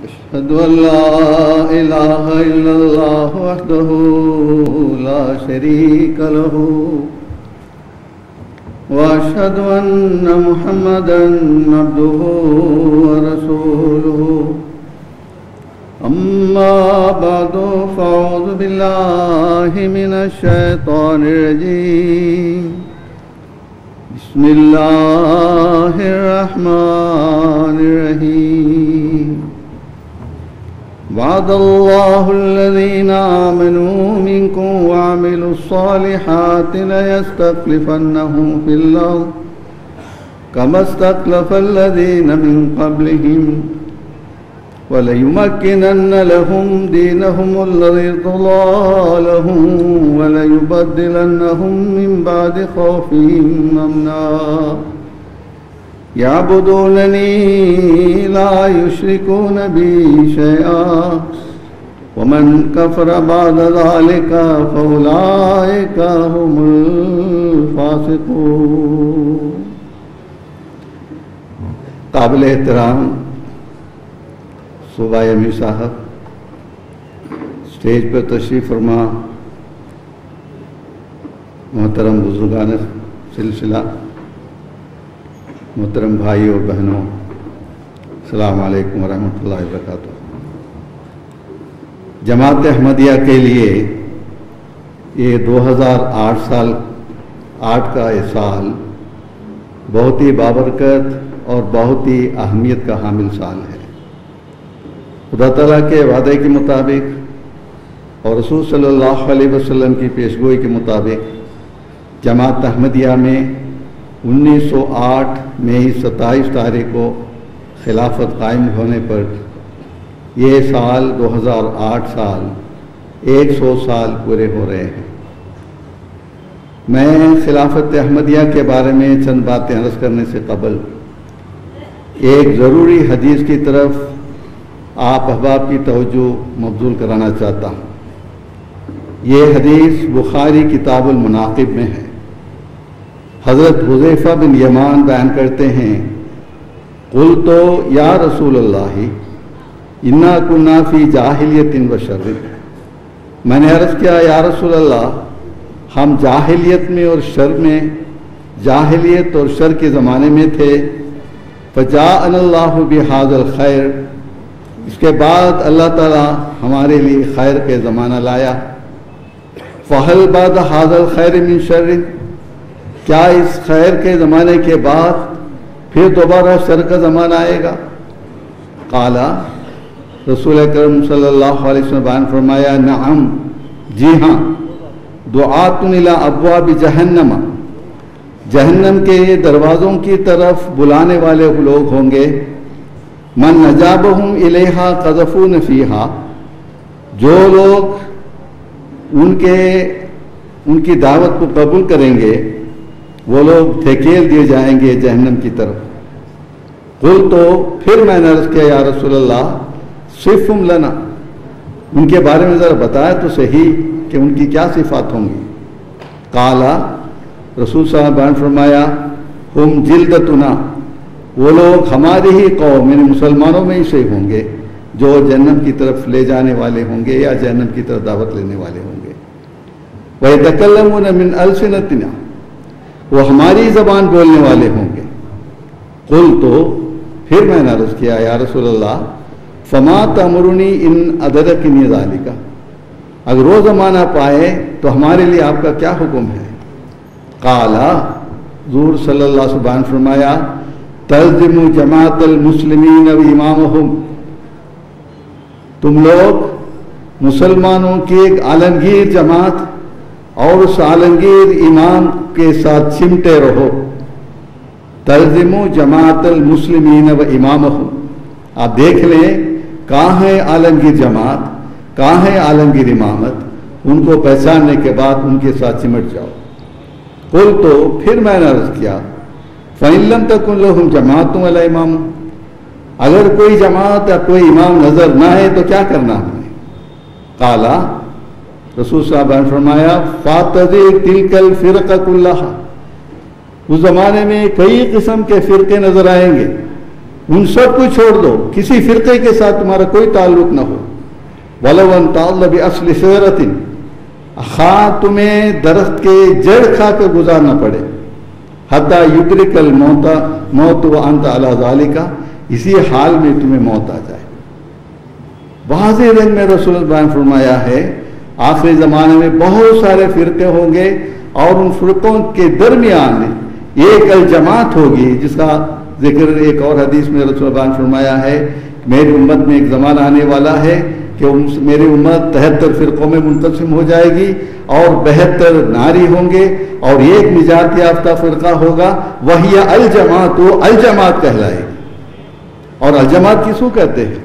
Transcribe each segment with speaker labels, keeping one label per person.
Speaker 1: أشهد أن لا إله إلا الله وحده لا شريك له وأشهد أن محمدا عبده ورسوله أما بعد فأعوذ بالله من الشيطان الرجيم بسم الله الرحمن الرحيم وعد الله الذين آمنوا منكم وعملوا الصالحات ليستخلفنهم في الأرض كما استخلف الذين من قبلهم وليمكنن لهم دينهم الذي ارتضى لهم وليبدلنهم من بعد خوفهم أمنا يعبدونني لا يشركون بي شيئا ومن كفر بعد ذلك فأولئك هم الفاسقون. قابل احترام صوبہ امیر صاحب، اسٹیج پر تشریف فرما محترم بزرگان سلسلہ، محترم بھائی اور بہنوں، السلام علیکم ورحمۃ اللہ وبرکاتہ. جماعت احمدیہ کے لیے یہ 2008 کا یہ سال بہت ہی بابرکت اور بہت ہی اہمیت کا حامل سال ہے. خدا تعالیٰ کے وعدے کے مطابق اور رسول صلی اللہ علیہ وسلم کی پیشگوئی کے مطابق جماعت احمدیہ میں 1908 مئی 27 تاریخ کو خلافت قائم ہونے پر یہ سال 2008 سال 100 سال پورے ہو رہے ہیں. میں خلافت احمدیہ کے بارے میں چند باتیں عرض کرنے سے قبل ایک ضروری حدیث کی طرف آپ احباب کی توجہ مبذول کرانا چاہتا ہوں. یہ حدیث بخاری کتاب المناقب میں ہے. حضرت حذیفہ بن یمان بیان کرتے ہیں، قلت یا رسول اللہ انا کنا فی جاہلیت و شر. میں نے عرض کیا یا رسول اللہ، ہم جاہلیت میں اور شر میں، جاہلیت اور شر کے زمانے میں تھے. فجاءنا اللہ بہذا الخیر، اس کے بعد اللہ تعالیٰ ہمارے لیے خیر کے زمانہ لایا. فہل بعد ھذا الخیر من شر، کیا اس خیر کے زمانے کے بعد پھر دوبارہ شر کا زمانہ آئے گا؟ قال، رسول اکرم صلی اللہ علیہ وسلم بیان فرمایا، نعم، جی ہاں، دعات الی ابواب جہنم، جہنم کے دروازوں کی طرف بلانے والے لوگ ہوں گے. من نجابہم الیہا قذفون فیہا، جو لوگ ان کی دعوت کو قبول کریں گے وہ لوگ دھکیل دیے جائیں گے جہنم کی طرف. قلت، پھر میں نے عرض کیا یا رسول اللہ صفہم لنا، ان کے بارے میں ذرا بتایا تو صحیح کہ ان کی کیا صفات ہوں گی. قال، رسول صاحب بیان فرمایا، ہم جلدتنا، وہ لوگ ہماری ہی قوم یعنی مسلمانوں میں ہی سے ہوں گے جو جہنم کی طرف لے جانے والے ہوں گے یا جہنم کی طرف دعوت لینے والے ہوں گے. وَيَتَكَلَّمُونَ مِنْ أَلْسِنَتِنَا، وہ ہماری زبان بولنے والے ہوں گے. قلت، پھر میں نے عرض کیا یا رسول اللہ فما تأمرنی ان ادرکنی ذالک، اگر وہ زمانہ پائے تو ہمارے لیے آپ کا کیا حکم ہے؟ قال، حضور صلی اللہ علیہ وسلم فرمایا، تلزم جماعت المسلمین و امامہم، تم لوگ مسلمانوں کی ایک عالمگیر جماعت اور اس عالمگیر امام کے ساتھ چمٹے رہو. تلزم جماعت المسلمین و امامہم، آپ دیکھ لیں کہاں ہے عالمگیر جماعت، کہاں ہے عالمگیر امامت، ان کو پہچاننے کے بعد ان کے ساتھ چمٹ جاؤ. قلت، پھر میں نے عرض کیا فَإِن لَمْ تَكُنْ لَهُمْ جَمَاعَةٌ وَلَا إِمَامٌ، اگر کوئی جماعت یا کوئی امام نظر نہ آئے تو کیا کرنا ہمیں؟ قال، رسول صاحب نے فرمایا، فَاتَّذِرْ تِلْكَ الْفِرْقَ كُلَّهَا، اس زمانے میں کئی قسم کے فرقے نظر آئیں گے. ان سب کو چھوڑ دو، کسی فرقے کے ساتھ تمہارا کوئی تعلق نہ ہو. وَلَوْ أَنْ تَعَلَّ بِأَصْلِ شَجَرَةٍ، خواہ تمہیں درخت کے جڑ کھا کر گزارنا پڑے. حَتَّى يُدْرِكَ الْمَوْتُ وَأَنْتَ عَلَى ذَلِكَ، اسی حال میں تمہیں موت آ جائے. واضح رنگ میں رسول اللہ بیان فرمایا ہے آخری زمانے میں بہت سارے فرقے ہوں گے، اور ان فرقوں کے درمیان ایک الجماعت ہوگی، جس کا ذکر ایک اور حدیث میں رسول اللہ بیان فرمایا ہے. میری امت میں ایک زمانہ آنے والا ہے کہ میری امت 73 فرقوں میں منقسم ہو جائے گی، اور 72 ناری ہوں گے، اور ایک نجات یافتہ فرقہ ہوگا، وہی الجماعت، وہ الجماعت کہلائے گی. اور الجماعت کس کو کہتے ہیں؟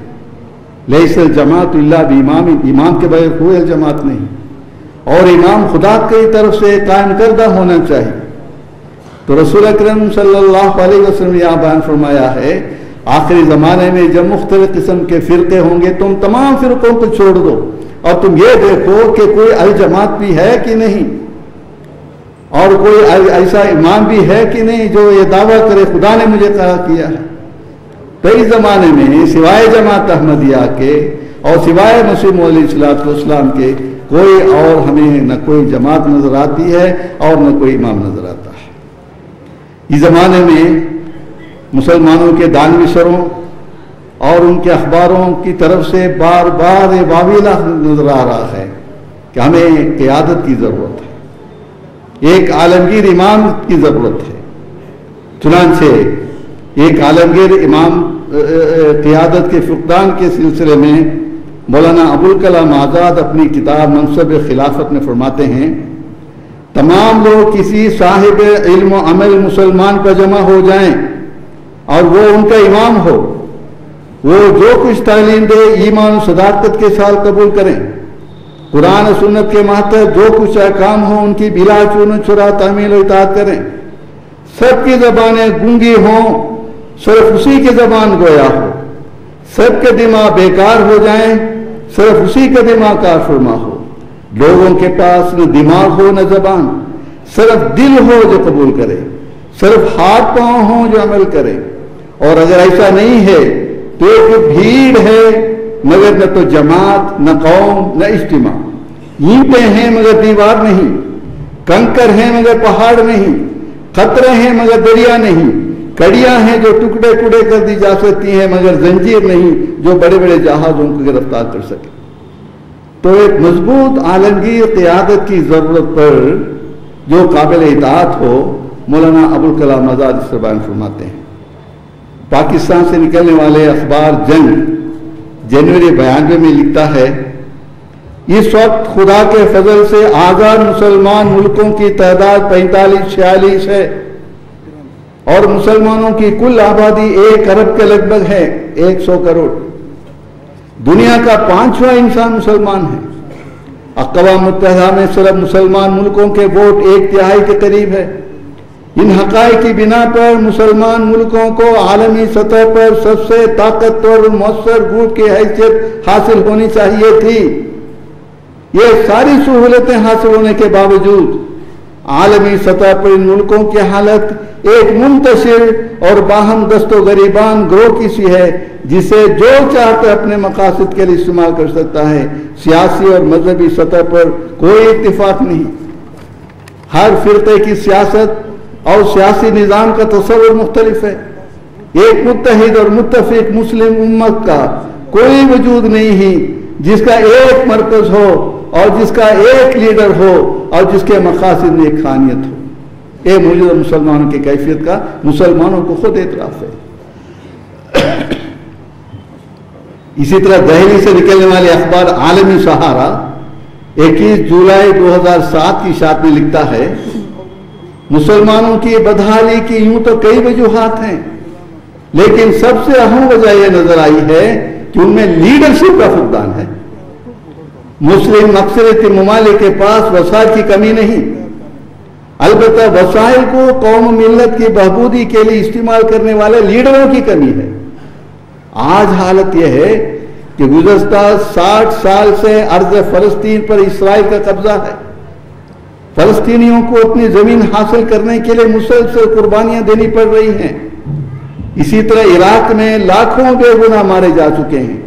Speaker 1: لیس الجماعت الا بامام، امام کے بغیر کوئی الجماعت نہیں، اور امام خدا کی طرف سے قائم کردہ ہونا چاہیے. تو رسول اکرم صلی اللہ علیہ وسلم نے بیان فرمایا ہے آخری زمانے میں جب مختلف قسم کے فرقے ہوں گے، تم تمام فرقوں کو چھوڑ دو، اور تم یہ دیکھو کہ کوئی الجماعت بھی ہے کہ نہیں، اور کوئی ایسا امام بھی ہے کہ نہیں جو یہ دعویٰ کرے خدا نے مجھے کہا کیا ہے. تو اس زمانے میں سوائے جماعت احمدیہ کے اور سوائے مسیح علیہ السلام کے کوئی اور ہمیں نہ کوئی جماعت نظر آتی ہے اور نہ کوئی امام نظر آتا ہے. اس زمانے میں مسلمانوں کے دانشوروں اور ان کے اخباروں کی طرف سے بار بار یہ واویلا نظر آ رہا ہے کہ ہمیں قیادت کی ضرورت ہے، ایک عالمگیر امام کی ضرورت ہے. چنانچہ ایک عالمگیر امام قیادت کے فقدان کے سلسلے میں مولانا ابوالکلام آزاد اپنی کتاب منصب خلافت میں فرماتے ہیں تمام لوگ کسی صاحب علم و عمل مسلمان پر جمع ہو جائیں اور وہ ان کا امام ہو، وہ جو کچھ تعلیم دے ایمان و صداقت کے ساتھ قبول کریں، قرآن و سنت کے ماتحت جو کچھ احکام ہو ان کی بلا چون و چرا تعمیل و اطاعت کریں، سب کی زبانیں گونگی ہوں صرف اسی کی زبان گویا ہو، سب کے دماغ بیکار ہو جائیں صرف اسی کا دماغ کار فرما ہو، لوگوں کے پاس نہ دماغ ہو نہ زبان، صرف دل ہو جو قبول کرے، صرف ہاتھ پاؤں ہوں جو عمل کرے. اور اگر ایسا نہیں ہے تو ایک بھیڑ ہے مگر نہ تو جماعت نہ قوم نہ اجتماع، اینٹیں ہیں مگر دیوار نہیں، کنکر ہیں مگر پہاڑ نہیں، قطرے ہیں مگر دریا نہیں، کڑیاں ہیں جو ٹکڑے ٹکڑے کر دی جا سکتی ہیں مگر زنجیر نہیں جو بڑے بڑے جہازوں کو گرفتار کر سکے. تو ایک مضبوط عالمگیر قیادت کی ضرورت پر جو قابل اطاعت ہو، مولانا ابوالکلام آزاد اس پر بیان فرماتے ہیں. پاکستان سے نکلنے والے اخبار جنگ جنوری 92 میں لکھتا ہے اس وقت خدا کے فضل سے آزاد مسلمان ملکوں کی تعداد 45-46 ہے، اور مسلمانوں کی کل آبادی 1 ارب کے لگ بھگ ہے، 100 کروڑ. دنیا کا 5واں انسان مسلمان ہے. اقوام متحدہ میں صرف مسلمان ملکوں کے ووٹ 1/3 کے قریب ہے. ان حقائق کی بنا پر مسلمان ملکوں کو عالمی سطح پر سب سے طاقتور اور مؤثر گروپ کی حیثیت حاصل ہونی چاہیے تھی. یہ ساری سہولتیں حاصل ہونے کے باوجود عالمی سطح پر ان ملکوں کی حالت ایک منتشر اور باہم دست و گریبان گروہ کی سی ہے جسے جو چاہتے اپنے مقاصد کے لیے استعمال کر سکتا ہے. سیاسی اور مذہبی سطح پر کوئی اتفاق نہیں. ہر فرقے کی سیاست اور سیاسی نظام کا تصور مختلف ہے. ایک متحد اور متفق مسلم امت کا کوئی وجود نہیں ہے جس کا ایک مرکز ہو اور جس کا ایک لیڈر ہو اور جس کے مقاصد میں ایک خانیت ہو. یہ موجودہ مسلمانوں کی کیفیت کا مسلمانوں کو خود اعتراف ہے. اسی طرح دہلی سے نکلنے والے اخبار عالمی سہارا 21 جولائی 2007 کی شاعت میں لکھتا ہے مسلمانوں کی بدحالی کی یوں تو کئی وجوہات ہیں، لیکن سب سے اہم وجہ یہ نظر آئی ہے کہ ان میں لیڈرشپ کا فقدان ہے. مسلم اکثریتی ممالک کے پاس وسائل کی کمی نہیں، البتہ وسائل کو قوم ملت کی بہبودی کے لیے استعمال کرنے والے لیڈروں کی کمی ہے. آج حالت یہ ہے کہ گزشتہ 60 سال سے ارض فلسطین پر اسرائیل کا قبضہ ہے. فلسطینیوں کو اپنی زمین حاصل کرنے کے لیے مسلسل قربانیاں دینی پڑ رہی ہیں. اسی طرح عراق میں لاکھوں بے گناہ مارے جا چکے ہیں،